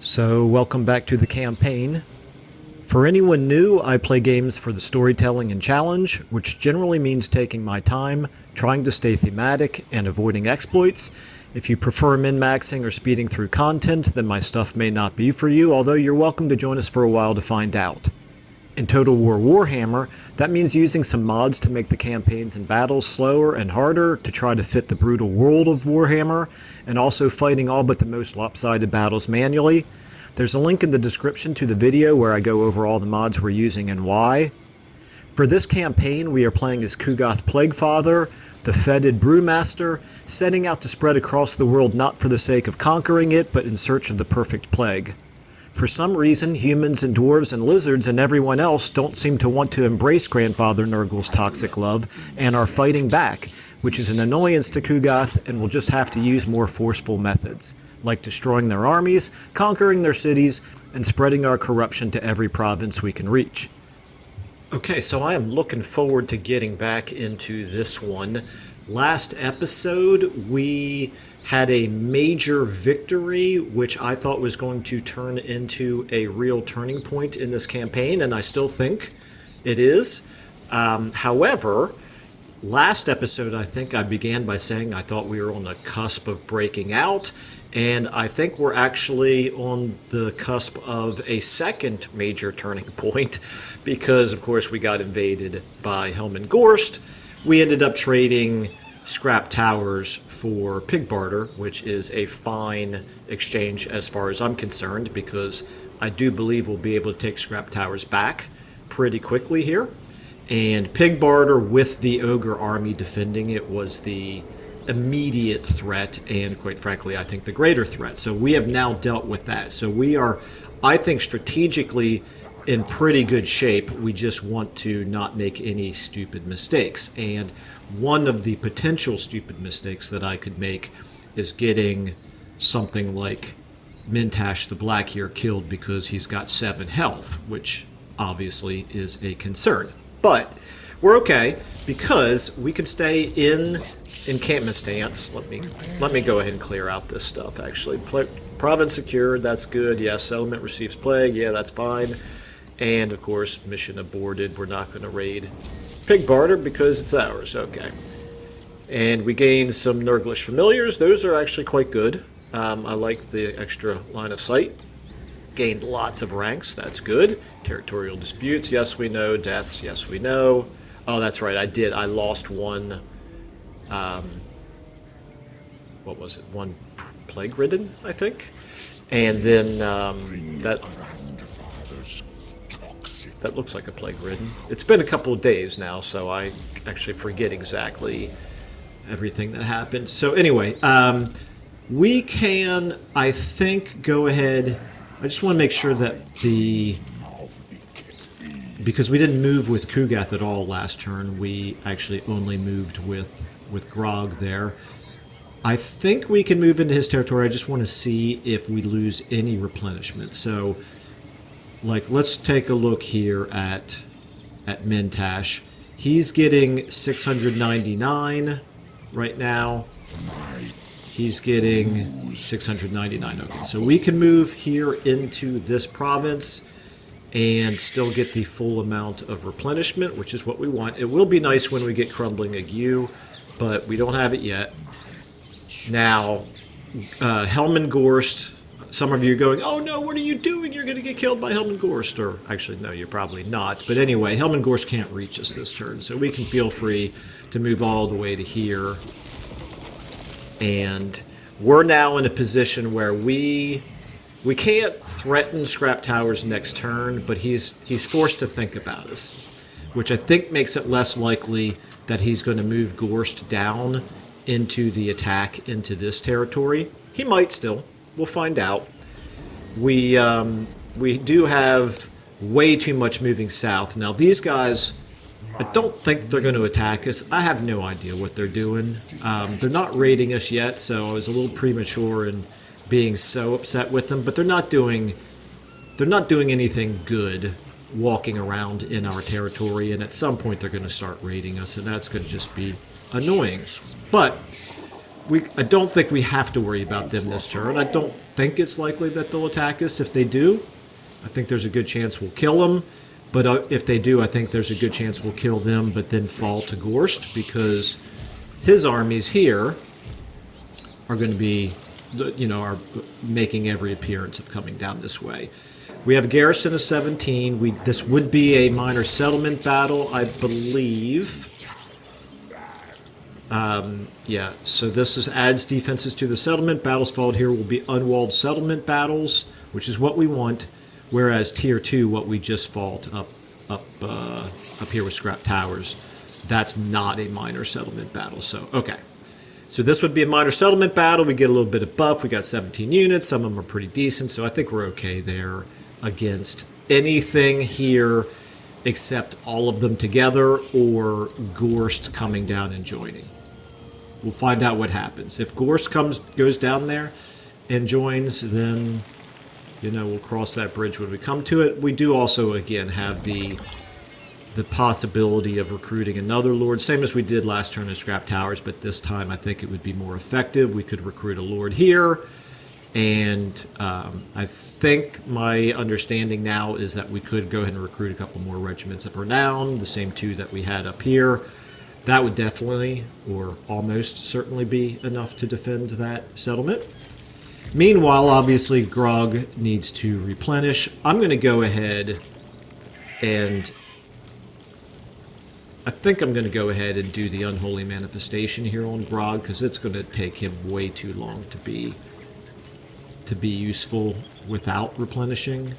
So, welcome back to the campaign. For anyone new, I play games for the storytelling and challenge, which generally means taking my time, trying to stay thematic, and avoiding exploits. If you prefer min-maxing or speeding through content, then my stuff may not be for you, although you're welcome to join us for a while to find out. In Total War Warhammer, that means using some mods to make the campaigns and battles slower and harder to try to fit the brutal world of Warhammer, and also fighting all but the most lopsided battles manually. There's a link in the description to the video where I go over all the mods we're using and why. For this campaign, we are playing as Plaguefather, the Fetid Brewmaster, setting out to spread across the world not for the sake of conquering it, but in search of the perfect plague. For some reason, humans and dwarves and lizards and everyone else don't seem to want to embrace Grandfather Nurgle's toxic love and are fighting back, which is an annoyance to Kugath and will just have to use more forceful methods, like destroying their armies, conquering their cities, and spreading our corruption to every province we can reach. Okay, so I am looking forward to getting back into this one. Last episode, we had a major victory, which I thought was going to turn into a real turning point in this campaign, and I still think it is. However, last episode, I think I began by saying I thought we were on the cusp of breaking out, and I think we're actually on the cusp of a second major turning point because, of course, we got invaded by Ghorst. We ended up trading scrap towers for pig barter, which is a fine exchange as far as I'm concerned, because I do believe we'll be able to take scrap towers back pretty quickly here. And pig barter with the ogre army defending it was the immediate threat, and quite frankly, I think the greater threat. So we have now dealt with that. So we are, I think, strategically in pretty good shape. We just want to not make any stupid mistakes. And one of the potential stupid mistakes that I could make is getting something like Mintash the Black here killed because he's got 7 health, which obviously is a concern. But we're okay because we can stay in encampment stance. Let me go ahead and clear out this stuff, actually. Province secured, that's good. Yes, settlement receives plague, yeah, that's fine. And, of course, mission aborted. We're not going to raid pig barter because it's ours. Okay. And we gained some Nurglish familiars. Those are actually quite good. I like the extra line of sight. Gained lots of ranks. That's good. Territorial disputes. Yes, we know. Deaths. Yes, we know. Oh, that's right. I lost one. What was it? One plague-ridden, I think. And then that looks like a plague-ridden. It's been a couple of days now, so I actually forget exactly everything that happened. So anyway, we can, I think, go ahead. I just want to make sure that because we didn't move with Kugath at all last turn, we actually only moved with Grog there. I think we can move into his territory. I just want to see if we lose any replenishment. So, like, let's take a look here at Mintash. He's getting 699 right now. He's getting 699. Okay, so we can move here into this province and still get the full amount of replenishment, which is what we want. It will be nice when we get Crumbling Ague, but we don't have it yet. Now, Ghorst. Some of you are going, oh no, what are you doing? You're going to get killed by Ghorst. Or actually, no, you're probably not. But anyway, Ghorst can't reach us this turn, so we can feel free to move all the way to here. And we're now in a position where we can't threaten scrap towers next turn, but he's forced to think about us, which I think makes it less likely that he's going to move Ghorst down into the attack into this territory. He might still. We'll find out. We do have way too much moving south. Now, these guys, I don't think they're going to attack us. I have no idea what they're doing. They're not raiding us yet, so I was a little premature in being so upset with them. But they're not doing anything good walking around in our territory. And at some point, they're going to start raiding us, and that's going to just be annoying. But I don't think we have to worry about them this turn. I don't think it's likely that they'll attack us. If they do, I think there's a good chance we'll kill them. But if they do, I think there's a good chance we'll kill them, but then fall to Ghorst, because his armies here are going to be, are making every appearance of coming down this way. We have a garrison of 17. This would be a minor settlement battle, I believe. Yeah, so this adds defenses to the settlement. Battles followed here will be unwalled settlement battles, which is what we want. Whereas tier 2, what we just fought up here with scrap towers, that's not a minor settlement battle. So okay, so this would be a minor settlement battle. We get a little bit of buff. We got 17 units. Some of them are pretty decent, so I think we're okay there against anything here except all of them together or Ghorst coming down and joining. We'll find out what happens. If Ghorst goes down there and joins, then we'll cross that bridge when we come to it. We do also, again, have the possibility of recruiting another lord, same as we did last turn in Scrap Towers, but this time I think it would be more effective. We could recruit a lord here, and I think my understanding now is that we could go ahead and recruit a couple more regiments of renown, the same 2 that we had up here. That would definitely, or almost certainly, be enough to defend that settlement. Meanwhile, obviously, Grog needs to replenish. I'm going to go ahead and I think I'm going to go ahead and do the Unholy Manifestation here on Grog, because it's going to take him way too long to be useful without replenishing.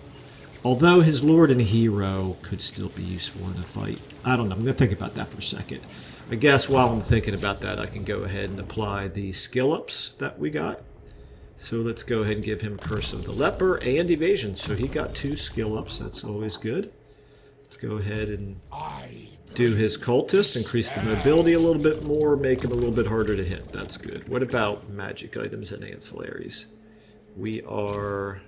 Although his Lord and Hero could still be useful in a fight. I don't know. I'm going to think about that for a second. I guess while I'm thinking about that, I can go ahead and apply the skill ups that we got. So let's go ahead and give him Curse of the Leper and Evasion. So he got 2 skill ups. That's always good. Let's go ahead and do his Cultist, increase the mobility a little bit more, make him a little bit harder to hit. That's good. What about magic items and ancillaries? We are...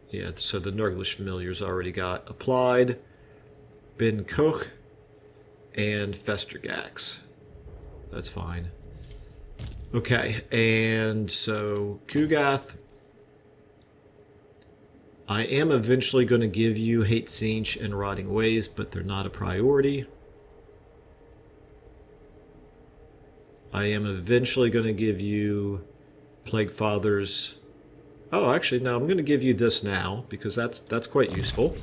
Yeah, so the Nurglish Familiar's already got applied. Ben Koch and Festergax. That's fine. Okay, and so Kugath, I am eventually going to give you Hate Sinch and Rotting Ways, but they're not a priority. I am eventually going to give you Plaguefather's. Oh, actually, no, I'm going to give you this now, because that's quite useful.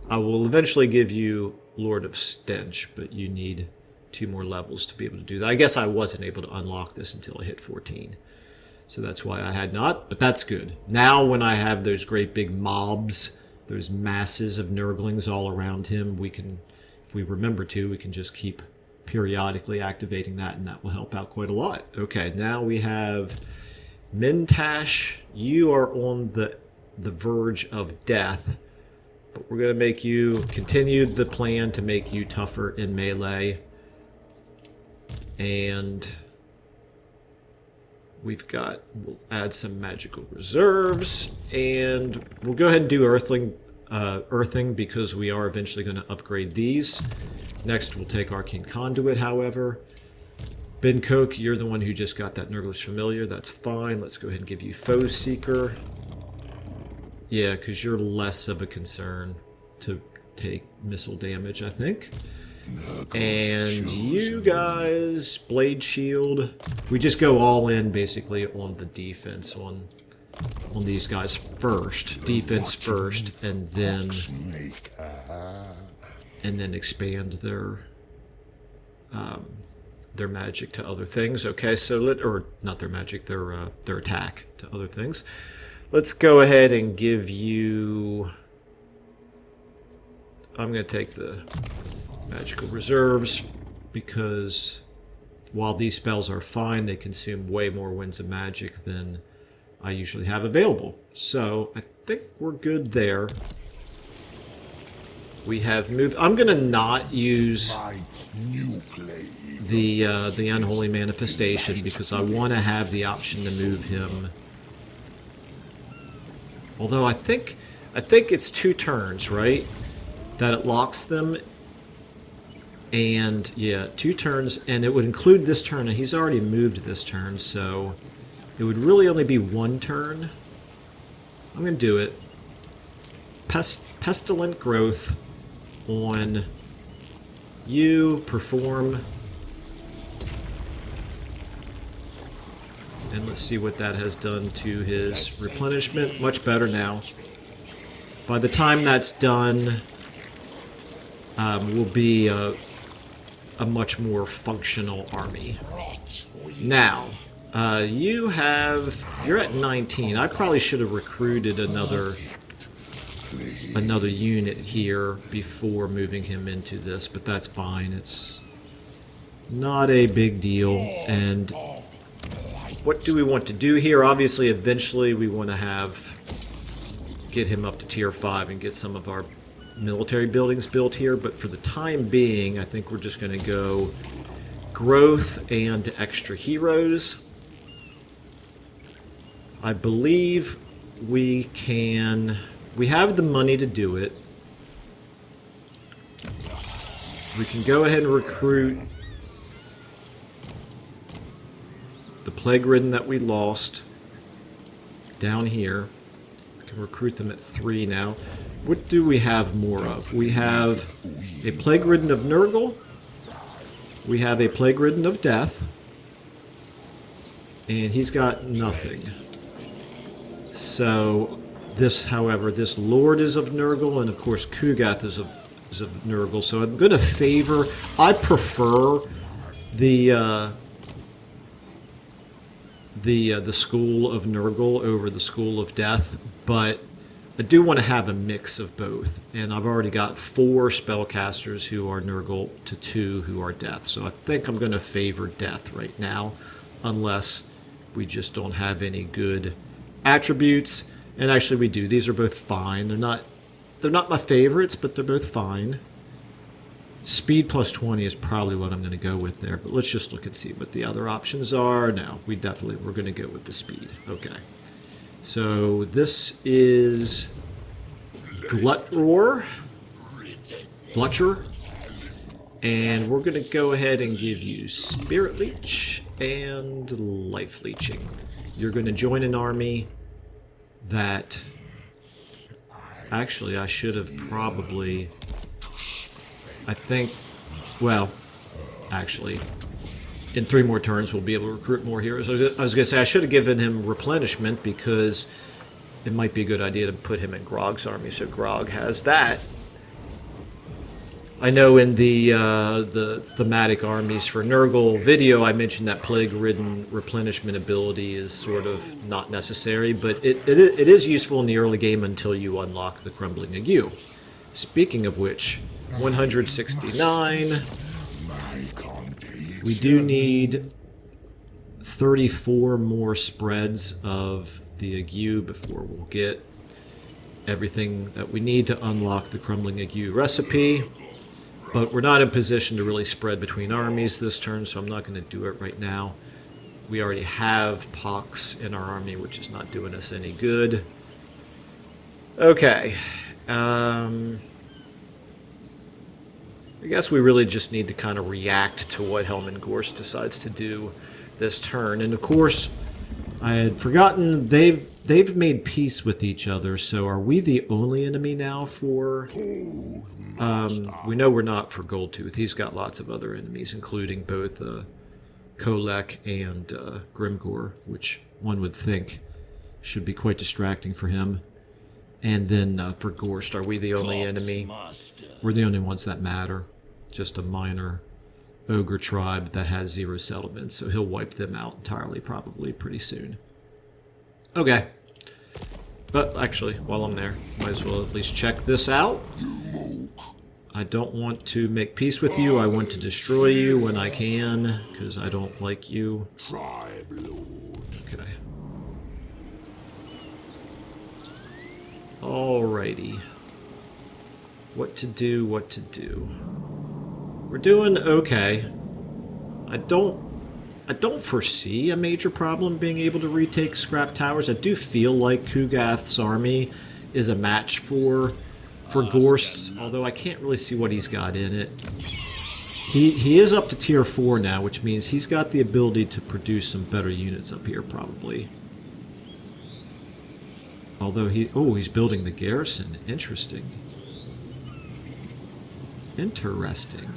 I will eventually give you Lord of Stench, but you need 2 more levels to be able to do that. I guess I wasn't able to unlock this until I hit 14. So that's why I had not, but that's good. Now when I have those great big mobs, those masses of Nurglings all around him, we can, if we remember to, we can just keep periodically activating that, and that will help out quite a lot. Okay, now we have Mintash. You are on the verge of death, but we're going to make you continue the plan to make you tougher in melee. And we'll add some magical reserves, and we'll go ahead and do earthing, because we are eventually going to upgrade these. Next, we'll take Arcane Conduit, however. Ben Koch, you're the one who just got that Nurglish Familiar. That's fine. Let's go ahead and give you Foe Seeker. Yeah, because you're less of a concern to take missile damage, I think. And you guys, Blade Shield. We just go all in basically on the defense on these guys first. Defense first, and then expand their magic to other things. Okay, so or not their magic, their attack to other things. Let's go ahead and give you. I'm going to take the magical reserves, because while these spells are fine, they consume way more winds of magic than I usually have available. So I think we're good there. We have moved. I'm going to not use the Unholy Manifestation, because I want to have the option to move him. Although I think it's 2 turns, right? That it locks them. And yeah, 2 turns, and it would include this turn, and he's already moved this turn, so it would really only be 1 turn. I'm going to do it. Pestilent Growth on you, perform. And let's see what that has done to his replenishment. Much better now. By the time that's done, will be a much more functional army. Now, you're at 19. I probably should have recruited another unit here before moving him into this, but that's fine. It's not a big deal. And what do we want to do here? Obviously, eventually we want to get him up to tier 5 and get some of our military buildings built here, but for the time being, I think we're just going to go growth and extra heroes. I believe we have the money to do it. We can go ahead and recruit the Plague-Ridden that we lost down here. We can recruit them at 3 now. What do we have more of? We have a Plague-Ridden of Nurgle. We have a Plague-Ridden of Death. And he's got nothing. So, however, this Lord is of Nurgle, and of course Kugath is of Nurgle. So I'm going to favor... I prefer the School of Nurgle over the School of Death, but I do want to have a mix of both, and I've already got 4 spellcasters who are Nurgle to 2 who are Death, so I think I'm going to favor Death right now, unless we just don't have any good attributes. And actually we do. These are both fine. They're not my favorites, but they're both fine. Speed plus 20 is probably what I'm going to go with there, but let's just look and see what the other options are. No, we're going to go with the speed. Okay. So this is Glutcher, and we're going to go ahead and give you Spirit Leech and Life Leeching. You're going to join an army that... Actually, I should have probably... I think... Well, actually... In 3 more turns, we'll be able to recruit more heroes. I was going to say, I should have given him replenishment because it might be a good idea to put him in Grog's army, so Grog has that. I know in the thematic armies for Nurgle video, I mentioned that Plague-Ridden replenishment ability is sort of not necessary, but it is useful in the early game until you unlock the Crumbling Ague. Speaking of which, 169... We do need 34 more spreads of the Ague before we'll get everything that we need to unlock the Crumbling Ague recipe. But we're not in position to really spread between armies this turn, so I'm not going to do it right now. We already have Pox in our army, which is not doing us any good. Okay. I guess we really just need to kind of react to what Helman Ghorst decides to do this turn. And of course, I had forgotten they've made peace with each other, so are we the only enemy now for... we know we're not for Goldtooth. He's got lots of other enemies, including both Kolek and Grimgor, which one would think should be quite distracting for him. And then for Ghorst, are we the only enemy? We're the only ones that matter. Just a minor ogre tribe that has 0 settlements, so he'll wipe them out entirely probably pretty soon. Okay. But actually, while I'm there, might as well at least check this out. I don't want to make peace with you. I want to destroy you when I can, because I don't like you. Okay. Alrighty. What to do, what to do. We're doing okay. I don't foresee a major problem being able to retake Scrap Towers. I do feel like Kugath's army is a match for Ghorst's, although I can't really see what he's got in it. He is up to tier 4 now, which means he's got the ability to produce some better units up here, probably. Although he's building the garrison. Interesting. Interesting.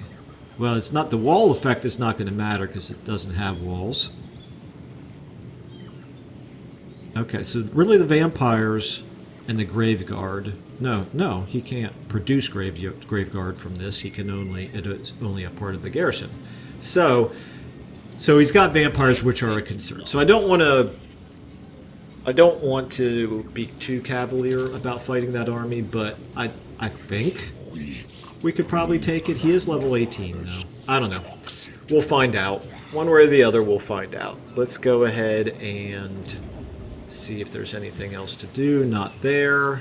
Well, it's not, the wall effect is not going to matter because it doesn't have walls. Okay, so really the vampires and the Graveguard. No, he can't produce Graveguard from this. He can only, it is only a part of the garrison. So he's got vampires, which are a concern. So I don't want to be too cavalier about fighting that army, but I think we could probably take it. He is level 18, though. I don't know. We'll find out. One way or the other, we'll find out. Let's go ahead and see if there's anything else to do. Not there.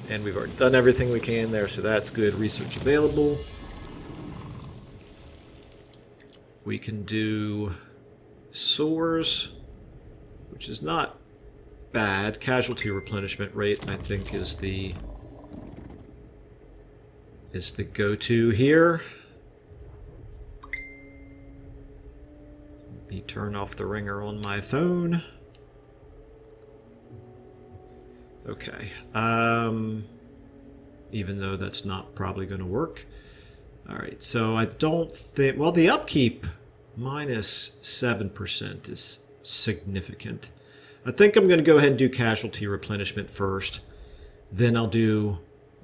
And we've already done everything we can there, so that's good. Research available. We can do sores, which is not bad. Casualty replenishment rate, I think, is the go-to here. Let me turn off the ringer on my phone. Okay. Even though that's not probably going to work. Alright, so I don't think... Well, the upkeep minus 7% is significant. I think I'm going to go ahead and do casualty replenishment first. Then I'll do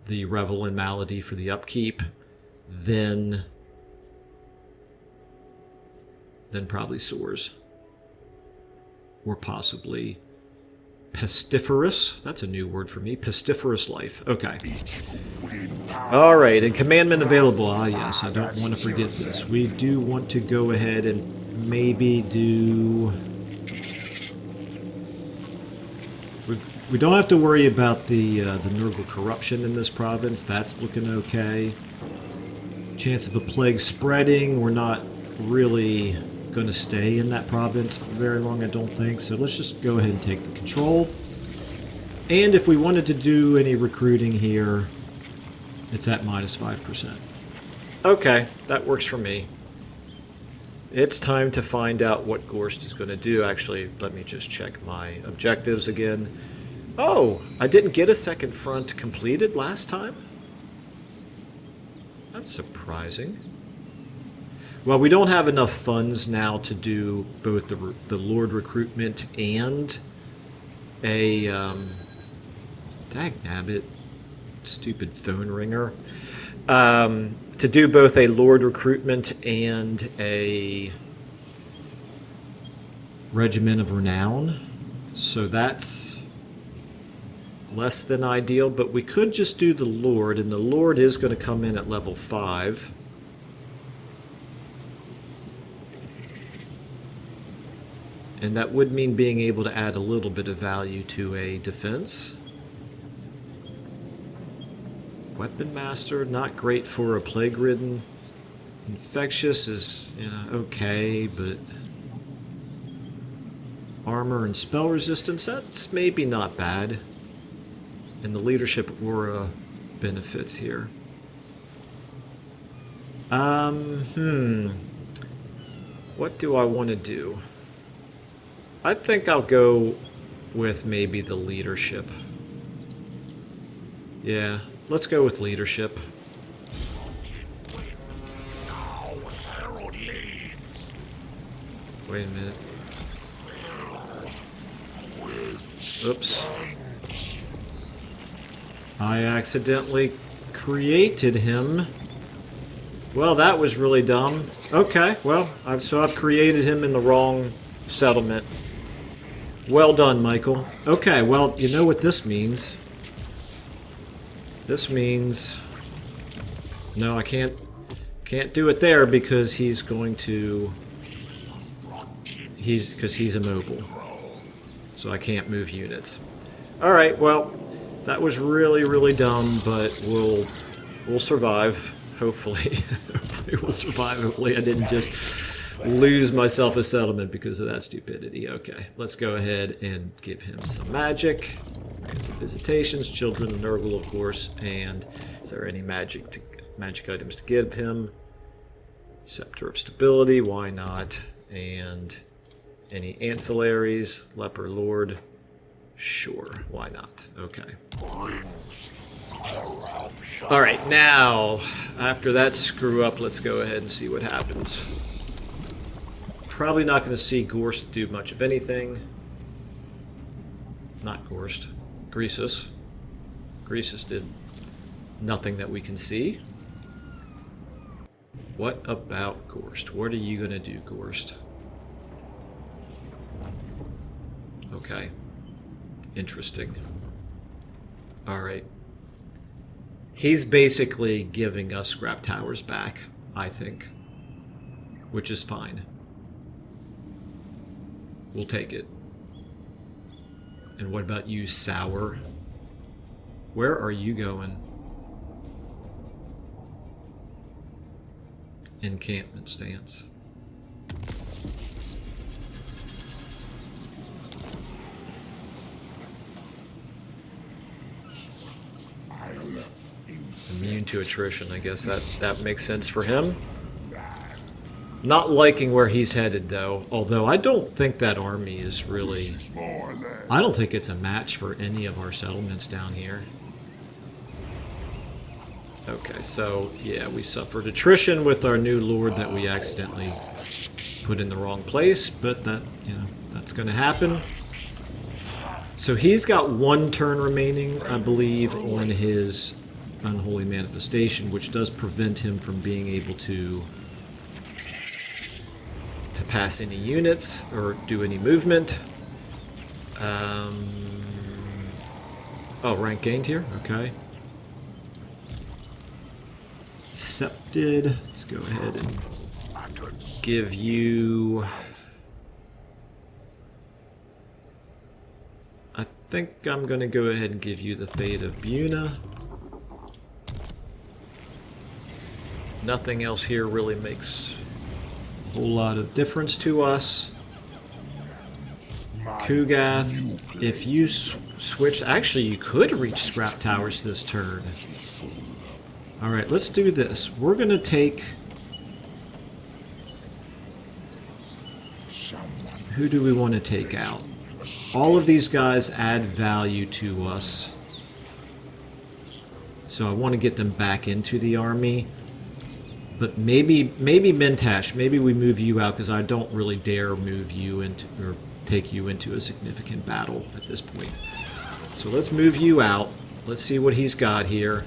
the Revel and Malady for the upkeep. Then probably sores. Or possibly pestiferous. That's a new word for me. Pestiferous life. Okay. Alright, and commandment available. Ah, yes, I don't want to forget this. We do want to go ahead and maybe do... We don't have to worry about the Nurgle corruption in this province. That's looking okay. Chance of the plague spreading. We're not really going to stay in that province for very long, I don't think. So let's just go ahead and take the control. And if we wanted to do any recruiting here, it's at minus 5%. Okay, that works for me. It's time to find out what Ghorst is going to do. Actually, let me just check my objectives again. Oh, I didn't get a second front completed last time? That's surprising. Well, we don't have enough funds now to do both the Lord recruitment and a... Dagnabbit. Stupid phone ringer. To do both a Lord recruitment and a Regiment of Renown. So that's less than ideal, but we could just do the Lord, and the Lord is going to come in at level 5. And that would mean being able to add a little bit of value to a defense. Weapon Master, not great for a plague-ridden. Infectious is, okay, but armor and spell resistance, that's maybe not bad. And the leadership aura benefits here. What do I want to do? I think I'll go with maybe the leadership. Yeah, let's go with leadership. Wait a minute. Oops. I accidentally created him. Well, that was really dumb. Okay, well, I've created him in the wrong settlement. Well done, Michael. Okay, well, you know what this means. This means... No, I can't do it there because he's going to... Because he's immobile. So I can't move units. Alright, well, that was really, really dumb, but we'll survive. Hopefully. Hopefully we'll survive. Hopefully I didn't just lose myself a settlement because of that stupidity. Okay, let's go ahead and give him some magic. And some visitations, children of Nurgle, of course, and is there any magic items to give him? Scepter of Stability, why not? And any ancillaries? Leper Lord, sure, why not? Okay. Alright, now, after that screw up, let's go ahead and see what happens. Probably not going to see Ghorst do much of anything. Not Ghorst. Greasus. Greasus did nothing that we can see. What about Ghorst? What are you going to do, Ghorst? Okay. Interesting. Alright. He's basically giving us scrap towers back, I think. Which is fine. We'll take it. And what about you, Sour? Where are you going? Encampment stance. Immune to attrition, I guess that makes sense for him. Not liking where he's headed, though. Although I don't think that army is really... I don't think it's a match for any of our settlements down here. Okay, so, yeah, we suffered attrition with our new lord that we accidentally put in the wrong place. But that, you know, that's going to happen. So he's got one turn remaining, I believe, on his Unholy Manifestation, which does prevent him from being able to pass any units or do any movement. Oh, rank gained here? Okay. Accepted. Let's go ahead and give you... I think I'm going to go ahead and give you the Fate of Buna. Nothing else here really makes a whole lot of difference to us. Kugath, if you switch... Actually, you could reach scrap towers this turn. Alright, let's do this. We're going to take... Who do we want to take out? All of these guys add value to us. So I want to get them back into the army. But maybe Mintash, maybe we move you out, because I don't really dare move you into, or take you into a significant battle at this point. So let's move you out. Let's see what he's got here.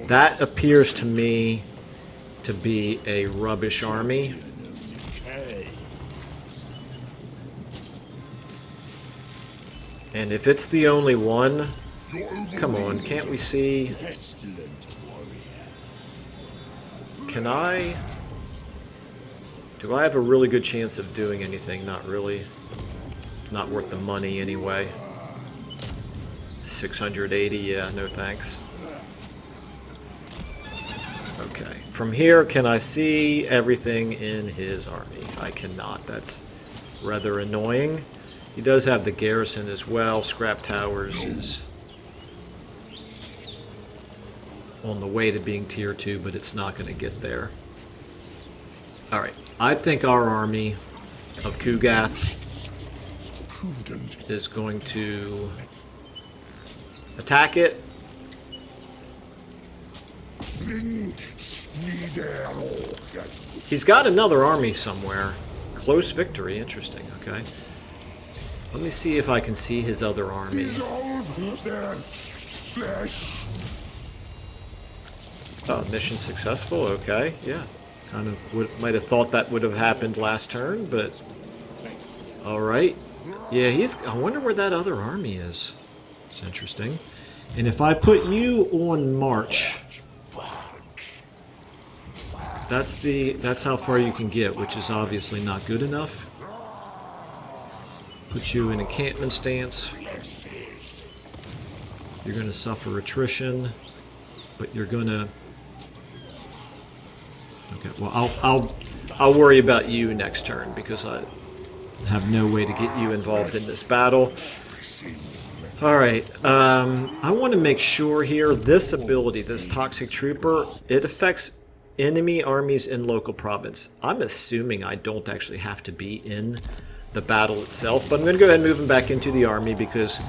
That appears to me to be a rubbish army. And if it's the only one, come on, can't we see... Can I... Do I have a really good chance of doing anything? Not really. Not worth the money anyway. 680, yeah, no thanks. Okay, from here, can I see everything in his army? I cannot. That's rather annoying. He does have the garrison as well. Scrap Towers is on the way to being tier 2, but it's not going to get there. Alright, I think our army of Kugath is going to attack it. He's got another army somewhere. Close victory, interesting, okay. Let me see if I can see his other army. Oh, mission successful, okay, yeah. Kind of might have thought that would have happened last turn, but... Alright. Yeah, I wonder where that other army is. It's interesting. And if I put you on march... That's how far you can get, which is obviously not good enough. Put you in encampment stance. You're going to suffer attrition, but you're going to... Okay, well, I'll worry about you next turn, because I have no way to get you involved in this battle. Alright, I want to make sure here, this ability, this Toxic Trooper, it affects enemy armies in local province. I'm assuming I don't actually have to be in the battle itself, but I'm going to go ahead and move him back into the army because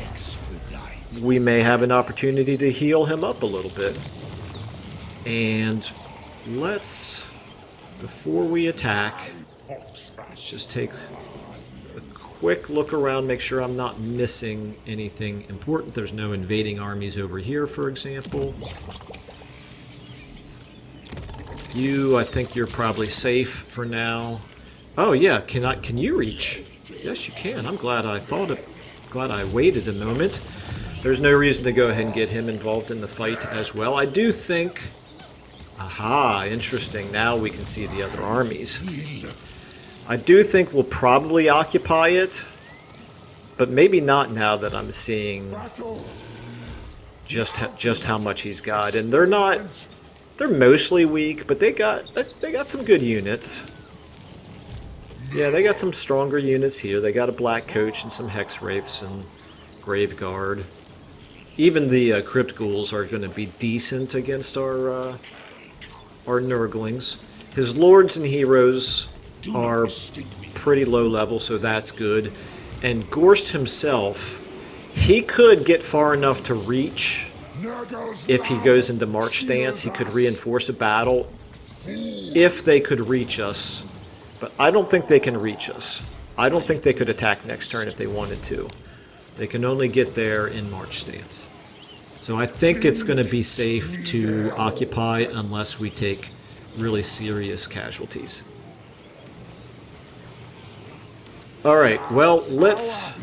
we may have an opportunity to heal him up a little bit. And let's, before we attack, let's just take a quick look around, make sure I'm not missing anything important. There's no invading armies over here, for example. You, I think you're probably safe for now. Oh yeah, can you reach? Yes, you can. I'm glad I waited a moment. There's no reason to go ahead and get him involved in the fight as well. I do think... Aha, interesting. Now we can see the other armies. I do think we'll probably occupy it, but maybe not now that I'm seeing just how much he's got. And they're mostly weak, but they got some good units. Yeah, they got some stronger units here. They got a Black Coach and some Hex Wraiths and Grave Guard. Even the Crypt Ghouls are going to be decent against our Nurglings. His Lords and Heroes are pretty low level, so that's good. And Ghorst himself, he could get far enough to reach. If he goes into March stance, he could reinforce a battle if they could reach us. But I don't think they can reach us. I don't think they could attack next turn if they wanted to. They can only get there in March stance. So I think it's going to be safe to occupy unless we take really serious casualties. Alright, well, let's...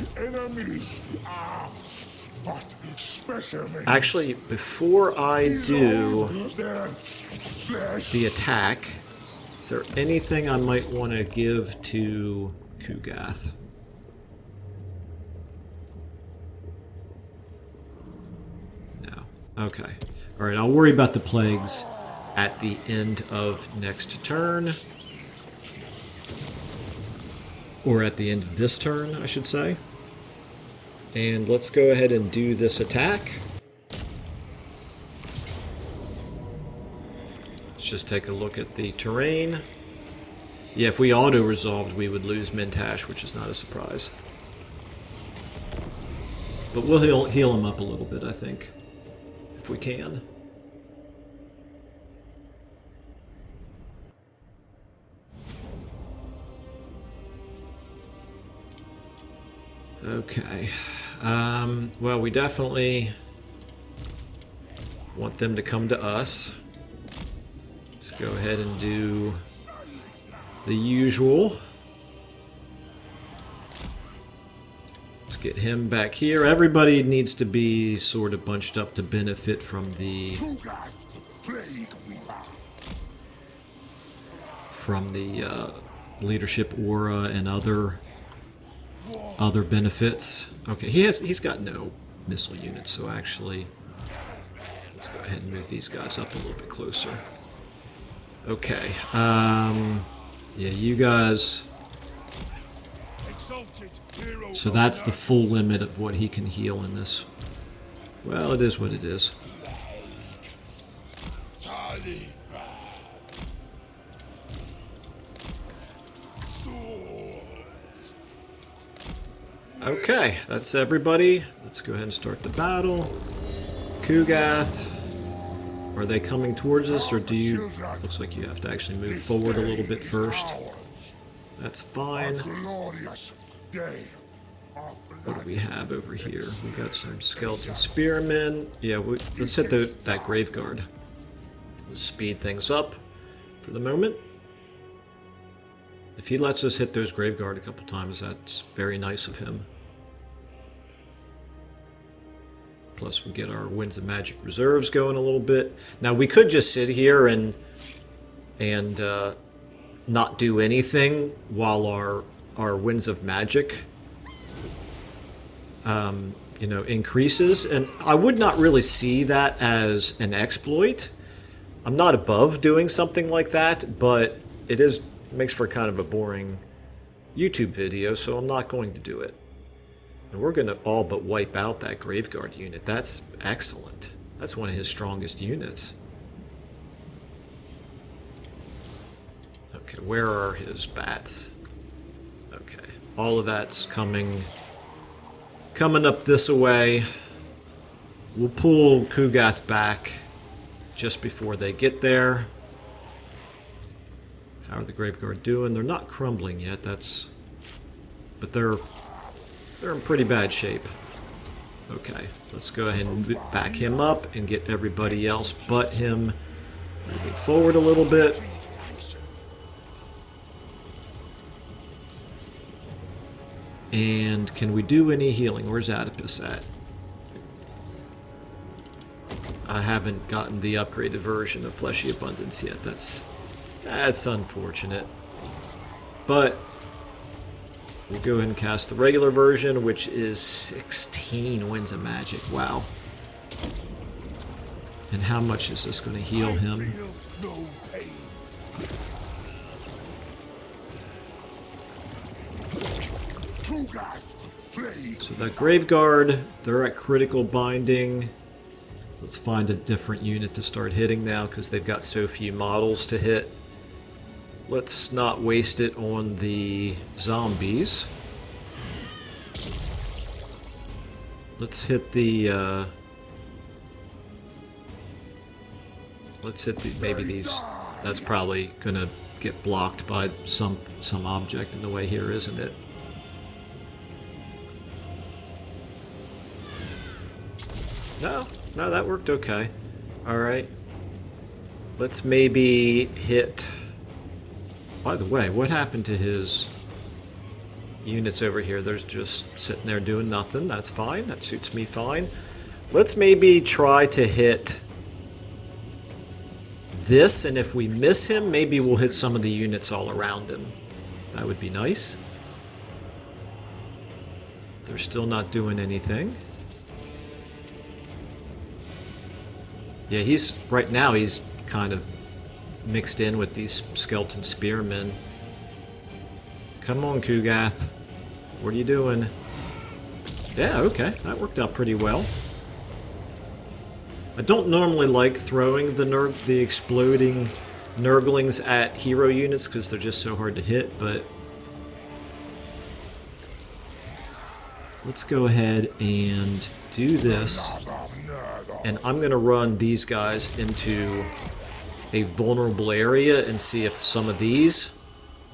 Actually, before I do the attack, is there anything I might want to give to Kugath? No. Okay. Alright, I'll worry about the plagues at the end of next turn. Or at the end of this turn, I should say. And let's go ahead and do this attack. Let's just take a look at the terrain. Yeah, if we auto-resolved, we would lose Mintash, which is not a surprise. But we'll heal him up a little bit, I think, if we can. Okay. Well, we definitely want them to come to us. Let's go ahead and do the usual. Let's get him back here. Everybody needs to be sort of bunched up to benefit from the leadership aura and other benefits. Okay, he's got no missile units, so actually let's go ahead and move these guys up a little bit closer. Okay, yeah, you guys. So that's the full limit of what he can heal in this. Well, it is what it is. Okay, that's everybody. Let's go ahead and start the battle. Kugath, are they coming towards us, or do you... Looks like you have to actually move forward a little bit first. That's fine. What do we have over here? We've got some skeleton spearmen. Yeah, let's hit that grave guard. Let's speed things up for the moment. If he lets us hit those grave guard a couple times, that's very nice of him. Plus we get our Winds of Magic reserves going a little bit. Now we could just sit here and not do anything while our Winds of Magic increases, and I would not really see that as an exploit. I'm not above doing something like that, but it makes for kind of a boring YouTube video, so I'm not going to do it. And we're going to all but wipe out that Graveguard unit. That's excellent. That's one of his strongest units. Okay, where are his bats? Okay, all of that's coming up this way. We'll pull Kugath back just before they get there. How are the Graveguard doing? They're not crumbling yet, but they're in pretty bad shape. Okay, let's go ahead and back him up and get everybody else but him moving forward a little bit. And can we do any healing? Where's Oedipus at? I haven't gotten the upgraded version of Fleshy Abundance yet. That's unfortunate. But we'll go ahead and cast the regular version, which is 16 Winds of Magic. Wow. And how much is this going to heal him? So that Graveguard, they're at critical binding. Let's find a different unit to start hitting now because they've got so few models to hit. Let's not waste it on the zombies. Let's hit the maybe these. That's probably gonna get blocked by some object in the way here, isn't it? No, that worked okay. Alright. Let's maybe hit... By the way, what happened to his units over here? They're just sitting there doing nothing. That's fine. That suits me fine. Let's maybe try to hit this, and if we miss him, maybe we'll hit some of the units all around him. That would be nice. They're still not doing anything. Yeah, right now he's kind of mixed in with these skeleton spearmen. Come on, Kugath. What are you doing? Yeah, okay. That worked out pretty well. I don't normally like throwing the exploding Nurglings at hero units because they're just so hard to hit, but let's go ahead and do this. And I'm going to run these guys into a vulnerable area and see if some of these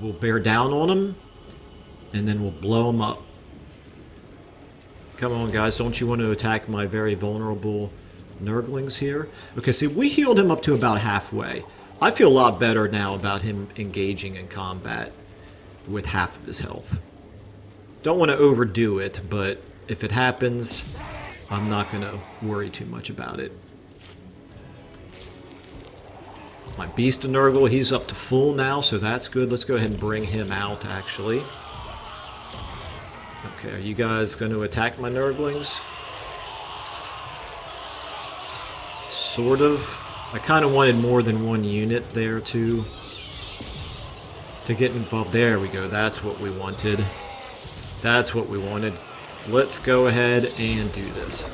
will bear down on them. And then we'll blow them up. Come on, guys. Don't you want to attack my very vulnerable Nurglings here? Okay, see, we healed him up to about halfway. I feel a lot better now about him engaging in combat with half of his health. Don't want to overdo it, but if it happens, I'm not going to worry too much about it. My Beast of Nurgle, he's up to full now, so that's good. Let's go ahead and bring him out, actually. Okay, are you guys going to attack my Nurglings? Sort of. I kind of wanted more than one unit there to get involved. There we go. That's what we wanted. That's what we wanted. Let's go ahead and do this.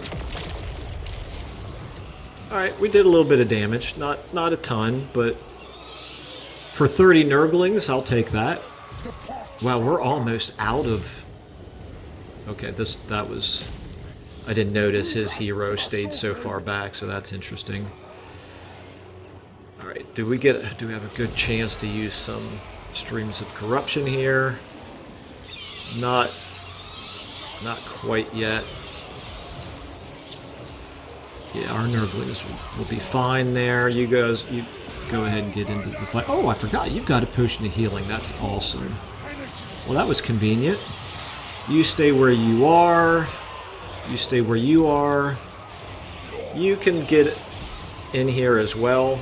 Alright, we did a little bit of damage. Not a ton, but for 30 Nurglings, I'll take that. Wow, we're almost out of... Okay, that was... I didn't notice his hero stayed so far back, so that's interesting. Alright, do we have a good chance to use some Streams of Corruption here? Not quite yet. Yeah, our Nurglings will be fine there. You guys, you go ahead and get into the fight. Oh, I forgot, you've got a potion of healing. That's awesome. Well, that was convenient. You stay where you are. You stay where you are. You can get in here as well.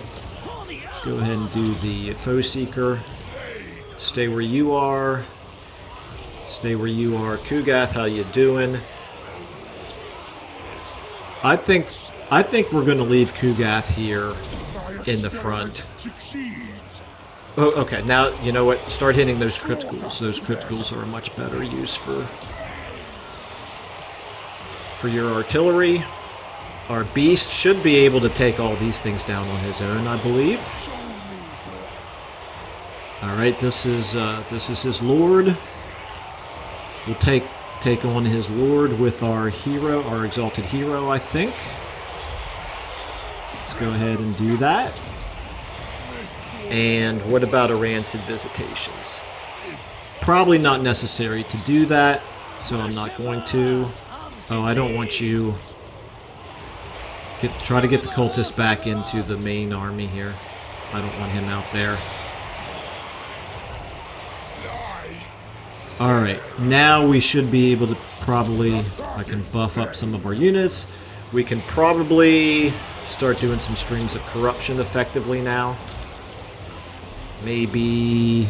Let's go ahead and do the Foe Seeker. Stay where you are. Stay where you are. Kugath, how you doing? I think we're going to leave Kugath here in the front. Oh, okay. Now, you know what? Start hitting those Crypt Ghouls. Those Crypt Ghouls are a much better use for your artillery. Our Beast should be able to take all these things down on his own, I believe. All right, this is his lord. We'll take on his lord with our hero, our exalted hero, I think. Let's go ahead and do that. And what about a rancid visitations? Probably not necessary to do that, so I'm not going to. Oh, I don't want you. Try to get the cultist back into the main army here. I don't want him out there. Alright, now we should be able to probably, I can buff up some of our units. We can probably start doing some streams of corruption effectively now. Maybe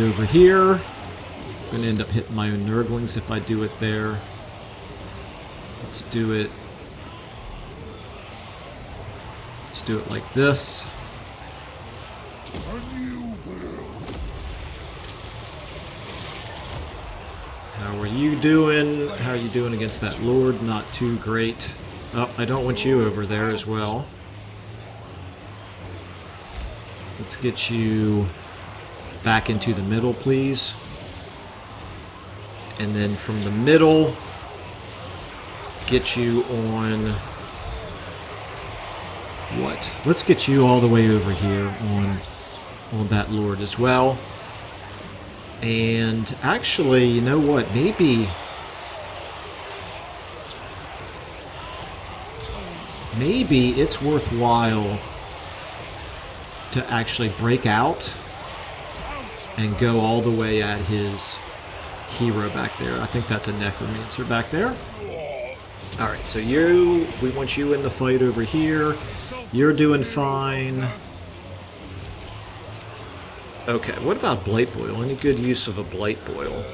over here. I'm going to end up hitting my own Nurglings if I do it there. Let's do it. Let's do it like this. How are you doing? How are you doing against that lord? Not too great. Oh, I don't want you over there as well. Let's get you back into the middle, please. And then from the middle, get you on... What? Let's get you all the way over here on that lord as well. And actually, you know what? Maybe it's worthwhile to actually break out and go all the way at his hero back there. I think that's a necromancer back there. Alright, so we want you in the fight over here. You're doing fine. Okay, what about Blight Boil? Any good use of a Blight Boil?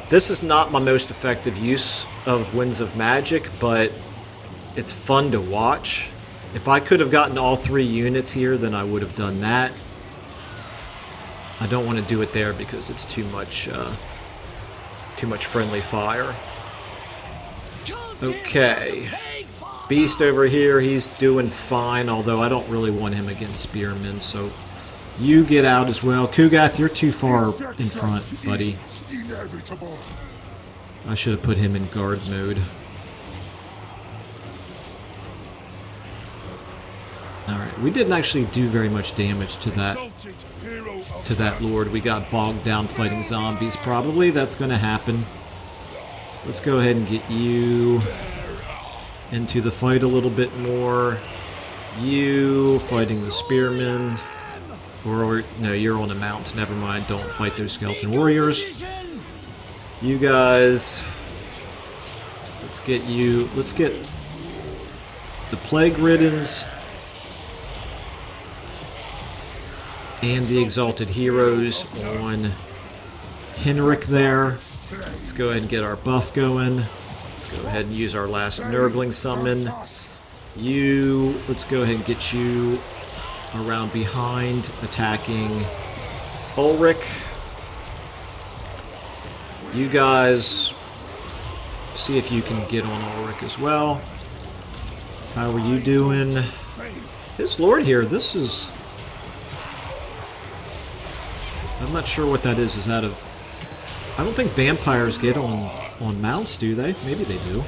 This is not my most effective use of Winds of Magic, but it's fun to watch. If I could have gotten all 3 units here, then I would have done that. I don't want to do it there because it's too much friendly fire. Okay. Beast over here, he's doing fine, although I don't really want him against Spearmen, so you get out as well. Kugath, you're too far in front, buddy. I should have put him in guard mode. Alright, we didn't actually do very much damage to that lord. We got bogged down fighting zombies, probably. That's going to happen. Let's go ahead and get you into the fight a little bit more. You fighting the spearmen. Or no, you're on a mount. Never mind. Don't fight those skeleton warriors. You guys. Let's get you. Let's get the plague riddens and the exalted heroes on Henrik there. Let's go ahead and get our buff going. Let's go ahead and use our last Nurgling summon. Let's go ahead and get you around behind, attacking Ulrich. You guys see if you can get on Ulrich as well. How are you doing? This lord here, this is... I'm not sure what that is. Is that a... I don't think vampires get on mounts, do they? Maybe they do.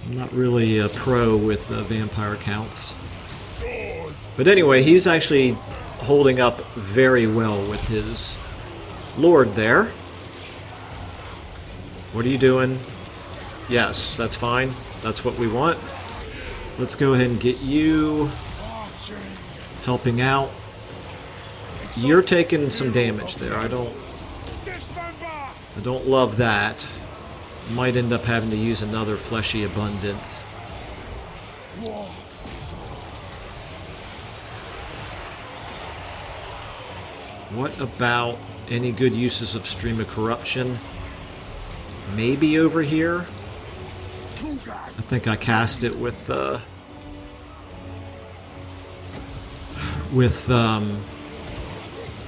I'm not really a pro with vampire counts. But anyway, he's actually holding up very well with his lord there. What are you doing? Yes, that's fine. That's what we want. Let's go ahead and get you helping out. You're taking some damage there. I don't love that. Might end up having to use another fleshy abundance. What about any good uses of Stream of Corruption? Maybe over here? I think I cast it with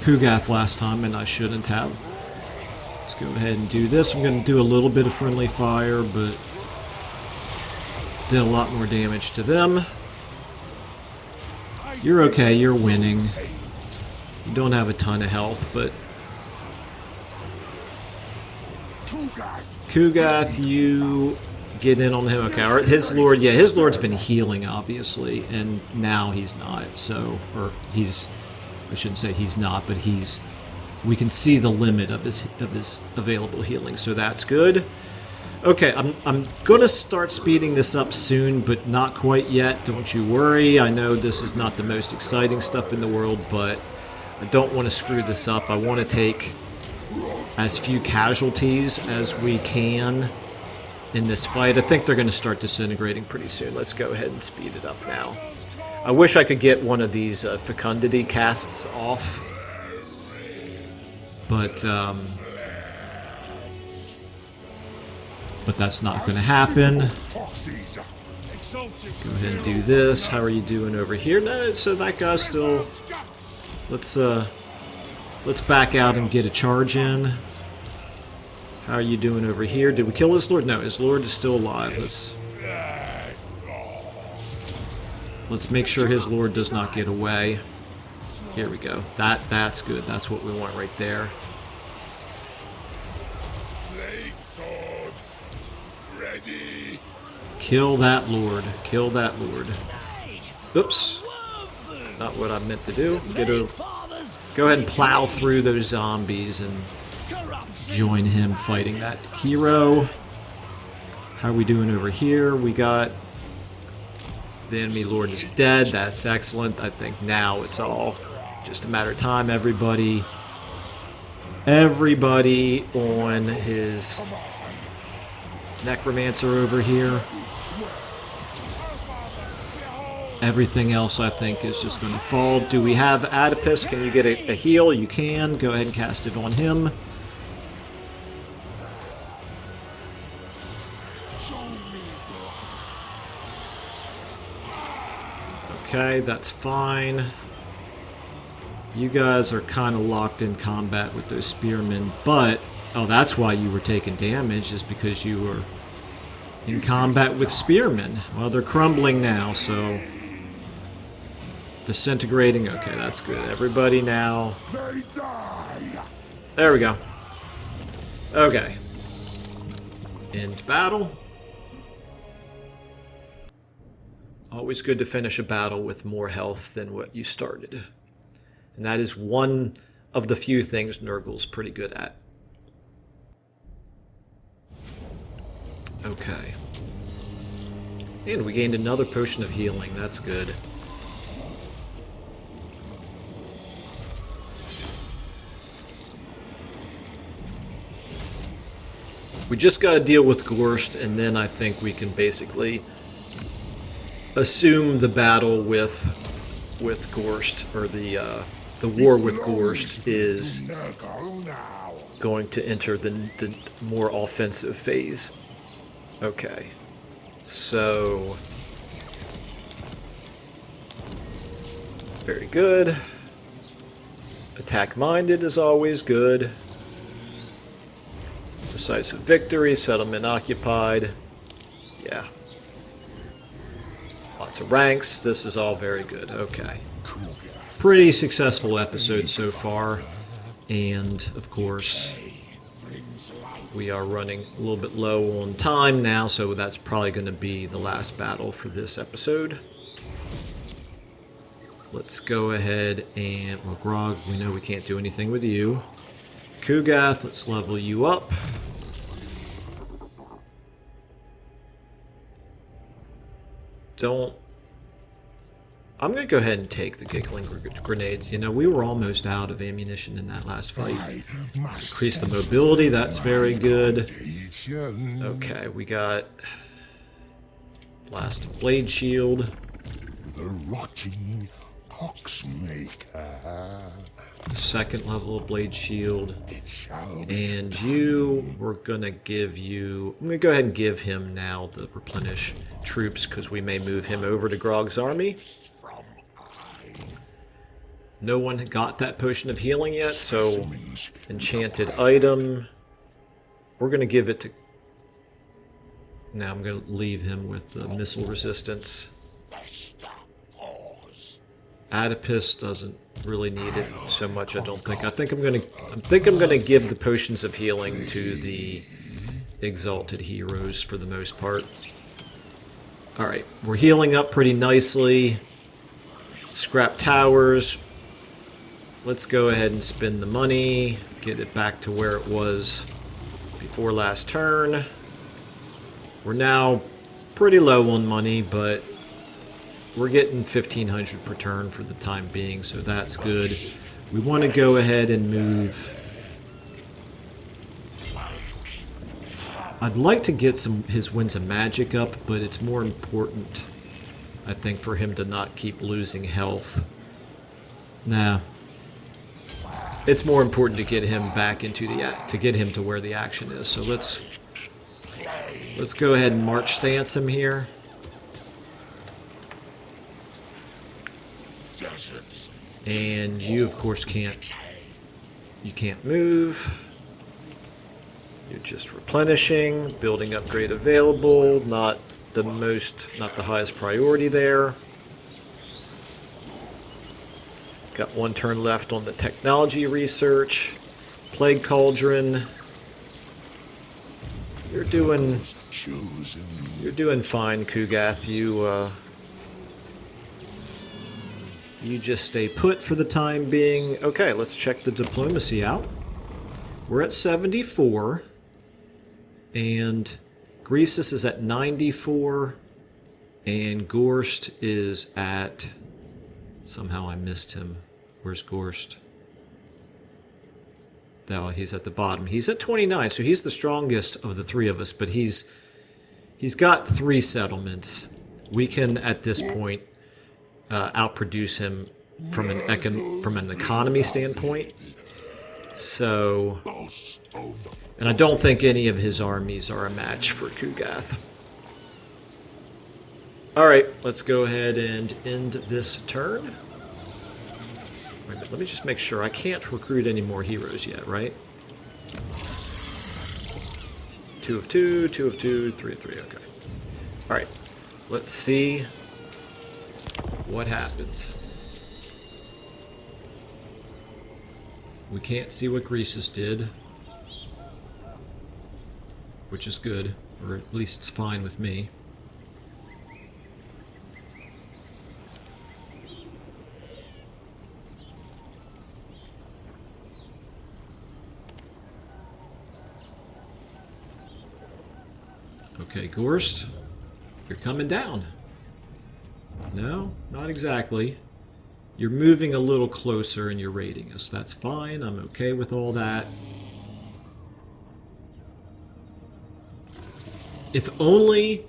Kugath last time, and I shouldn't have. Let's go ahead and do this. I'm going to do a little bit of friendly fire, but did a lot more damage to them. You're okay, you're winning. You don't have a ton of health, but... Kugath, you get in on him. Okay, his lord, yeah, his lord's been healing, obviously, and now he's not, so... Or he's... I shouldn't say he's not, but he's... We can see the limit of his available healing, so that's good. Okay, I'm gonna start speeding this up soon, but not quite yet. Don't you worry. I know this is not the most exciting stuff in the world, but I don't want to screw this up. I want to take as few casualties as we can in this fight. I think they're going to start disintegrating pretty soon. Let's go ahead and speed it up now. I wish I could get one of these fecundity casts off, but that's not going to happen. Go ahead and do this. How are you doing over here? No, so that guy's still... Let's back out and get a charge in. How are you doing over here? Did we kill his lord? No, his lord is still alive. Let's make sure his lord does not get away. Here we go. That's good. That's what we want right there. Kill that lord. Kill that lord. Oops. Not what I meant to do. Go ahead and plow through those zombies and join him fighting that hero. How are we doing over here? We got... The enemy lord is dead. That's excellent. I think now it's all just a matter of time. Everybody on his necromancer over here. Everything else, I think, is just going to fall. Do we have Adipus? Can you get a heal? You can. Go ahead and cast it on him. Okay, that's fine. You guys are kind of locked in combat with those spearmen, but... Oh, that's why you were taking damage, is because you were in combat with spearmen. Well, they're crumbling now, so... Disintegrating. Okay, that's good. Everybody now... There we go. Okay. End battle. Always good to finish a battle with more health than what you started. And that is one of the few things Nurgle's pretty good at. Okay. And we gained another potion of healing. That's good. We just got to deal with Ghorst, and then I think we can basically assume the battle with Ghorst, or the war with Ghorst, is going to enter the more offensive phase. Okay, so very good. Attack minded is always good. Decisive victory, settlement occupied. Yeah. Lots of ranks. This is all very good. Okay. Pretty successful episode so far. And, of course, we are running a little bit low on time now, so that's probably going to be the last battle for this episode. Let's go ahead and... Well, Grog, we know we can't do anything with you. Kugath, let's level you up. I'm going to go ahead and take the giggling grenades. You know, we were almost out of ammunition in that last fight. Increase the mobility, that's very good. Okay, we got Blast of Blade Shield. The rotting poxmaker. Second level of Blade Shield. And you, we're going to give you... I'm going to go ahead and give him now the replenish troops, because we may move him over to Grog's army. No one got that potion of healing yet, so enchanted item. We're going to give it to... Now I'm going to leave him with the missile resistance. Adipus doesn't really need it so much, I don't think. I think I'm gonna give the potions of healing to the exalted heroes for the most part. Alright, we're healing up pretty nicely. Scrap towers. Let's go ahead and spend the money. Get it back to where it was before last turn. We're now pretty low on money, but we're getting 1,500 per turn for the time being, so that's good. We want to go ahead and move. I'd like to get his Winds of Magic up, but it's more important, I think, for him to not keep losing health. Nah. It's more important to get him back into to get him to where the action is. So let's go ahead and March stance him here. And you, of course, can't move. You're just replenishing, building upgrade available, not the highest priority there. Got one turn left on the technology research. Plague Cauldron. You're doing fine, Kugath. You just stay put for the time being. Okay, let's check the diplomacy out. We're at 74. And Greasus is at 94. And Ghorst is at... Somehow I missed him. Where's Ghorst? Oh, he's at the bottom. He's at 29, so he's the strongest of the three of us, but he's got 3 settlements. We can, at this point, outproduce him from an economy standpoint. So, and I don't think any of his armies are a match for Kugath. Alright, let's go ahead and end this turn. Wait a minute, let me just make sure. I can't recruit any more heroes yet, right? 2 of 2, 2 of 2, 3 of 3, okay. Alright, let's see what happens. We can't see what Greasus did, which is good, or at least it's fine with me. Okay, Ghorst, you're coming down. No, not exactly. You're moving a little closer and you're raiding us. That's fine. I'm okay with all that. If only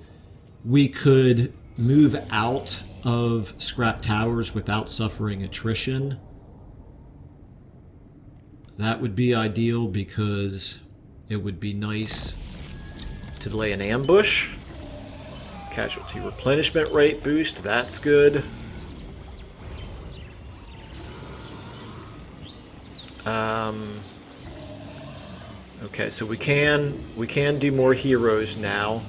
we could move out of scrap towers without suffering attrition. That would be ideal because it would be nice to lay an ambush. Casualty replenishment rate boost, that's good. Okay, so we can do more heroes now.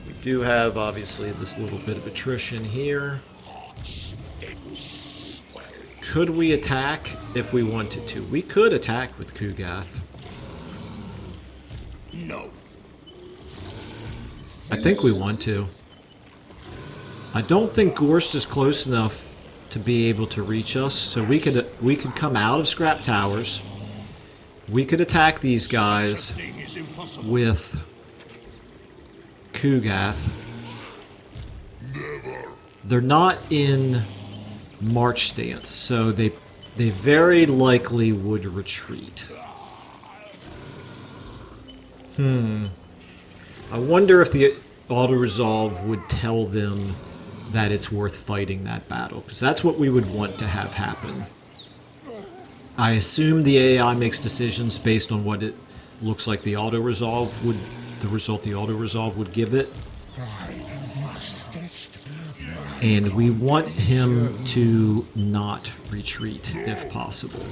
We do have obviously this little bit of attrition here. Could we attack if we wanted to? We could attack with Kugath. No. I think we want to. I don't think Ghorst is close enough to be able to reach us, so we could come out of scrap towers. We could attack these guys with Kugath. They're not in March stance, so they very likely would retreat. I wonder if the auto-resolve would tell them that it's worth fighting that battle, because that's what we would want to have happen. I assume the AI makes decisions based on what it looks like the auto-resolve would, the result the auto-resolve would give it. And we want him to not retreat if possible.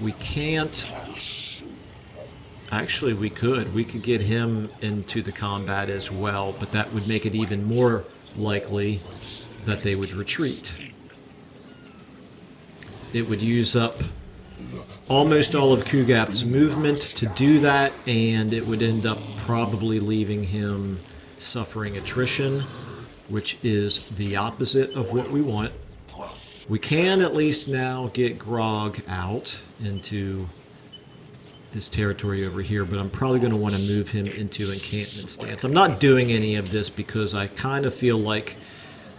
We can't... Actually, we could. We could get him into the combat as well, but that would make it even more likely that they would retreat. It would use up almost all of Kugath's movement to do that, and it would end up probably leaving him suffering attrition, which is the opposite of what we want. We can at least now get Grog out into this territory over here, but I'm probably going to want to move him into encampment stance. I'm not doing any of this because I kind of feel like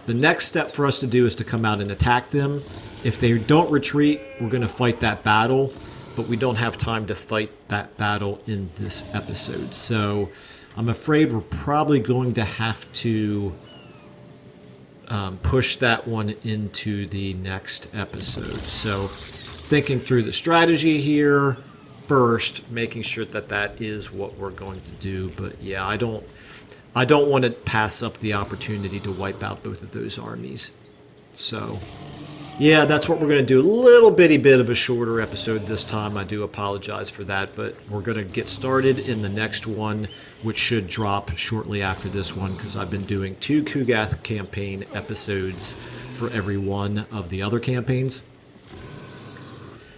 the next step for us to do is to come out and attack them. If they don't retreat, we're going to fight that battle, but we don't have time to fight that battle in this episode. So I'm afraid we're probably going to have to push that one into the next episode. So thinking through the strategy here first, making sure that that is what we're going to do. But yeah, I don't want to pass up the opportunity to wipe out both of those armies. So yeah, that's what we're going to do. A little bitty bit of a shorter episode this time. I do apologize for that, but we're going to get started in the next one, which should drop shortly after this one, because I've been doing 2 Kugath campaign episodes for every one of the other campaigns.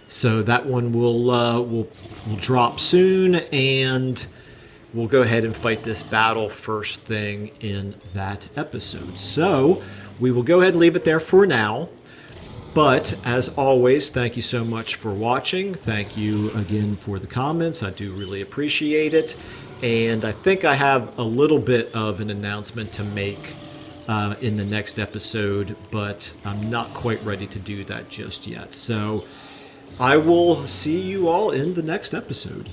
So that one will drop soon, and we'll go ahead and fight this battle first thing in that episode. So we will go ahead and leave it there for now. But as always, thank you so much for watching. Thank you again for the comments. I do really appreciate it. And I think I have a little bit of an announcement to make in the next episode, but I'm not quite ready to do that just yet. So I will see you all in the next episode.